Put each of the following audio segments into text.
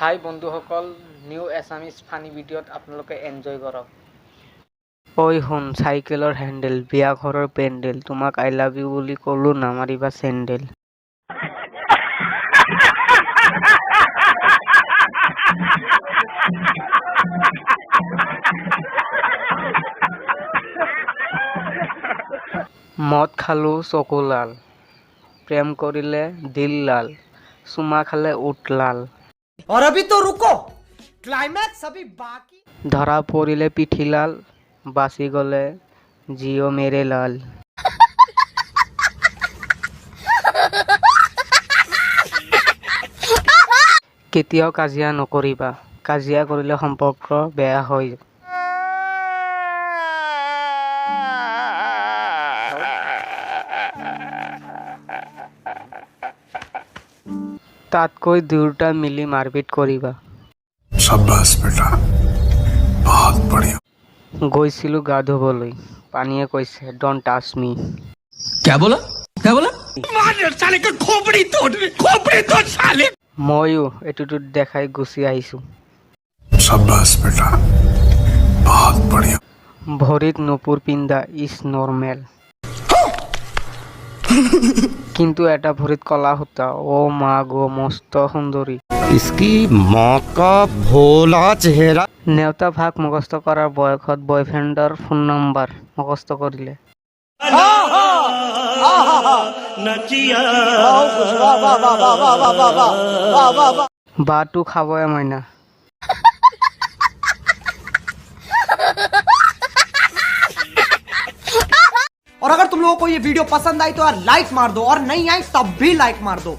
হাই বন্ধুসকল, new Assamese funny ভিডিঅ'ত আপোনালোকে এনজয় কৰক। ঐ শুন, চাইকেলৰ হেণ্ডেল, বিয়া ঘৰৰ পেণ্ডেল, তোমাক আই লাভ ইউ বুলি ক'লো নামাৰিবা চেণ্ডেল। মদ খালো চকু লাল, প্ৰেম কৰিলে দিল লাল, চুমা খালে উঠ লাল। और अभी तो रुको, क्लाइमैक्स अभी बाकी। ধৰা পৰিলে পিঠি লাল, বাচি গ'লে জিঅ' মেৰে লাল। কেতিয়াও কাজিয়া নকৰিবা, কাজিয়া কৰিলে সম্পৰ্ক বেয়া হয়। তাতকৈ দুয়োটা মিলি মাৰপিট কৰিবা। शाबाश बेटा, बहुत बढ़िया। গৈছিলো গা ধুবলৈ, পানীয়ে কৈছে ডন্ট টাচ মি। क्या बोला साले का खोपड़ी तोड़ साले। ময়ো এটিটিউড দেখাই গুচি আহিছো। शाबाश बेटा, बहुत बढ़िया। ভৰিত নুপুৰ পিন্ধা ইজ নৰ্মেল, কিন্তু এটা ভৰিত কলা সূতা, অ' মা গো মস্ত সুন্দৰী। इसकी माँ का भोला चेहरा। নেওতা ভাগ মুখস্থ কৰাৰ বয়সত বয়ফ্ৰেণ্ডৰ ফোন নম্বৰ মুখস্থ কৰিলে। বাটো খাবই মইনা। और अगर तुम लोगों को ये वीडियो पसंद आई तो यार लाइक मार दो, और नहीं आई तब भी लाइक मार दो,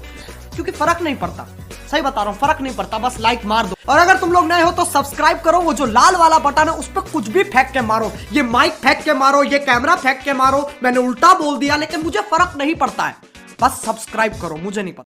क्योंकि फर्क नहीं पड़ता। सही बता रहा हूँ, फर्क नहीं पड़ता, बस लाइक मार दो। और अगर तुम लोग नए हो तो सब्सक्राइब करो, वो जो लाल वाला बटन है उस पर कुछ भी फेंक के मारो, ये माइक फेंक के मारो, ये कैमरा फेंक के मारो, मैंने उल्टा बोल दिया लेकिन मुझे फर्क नहीं पड़ता है, बस सब्सक्राइब करो, मुझे नहीं पता।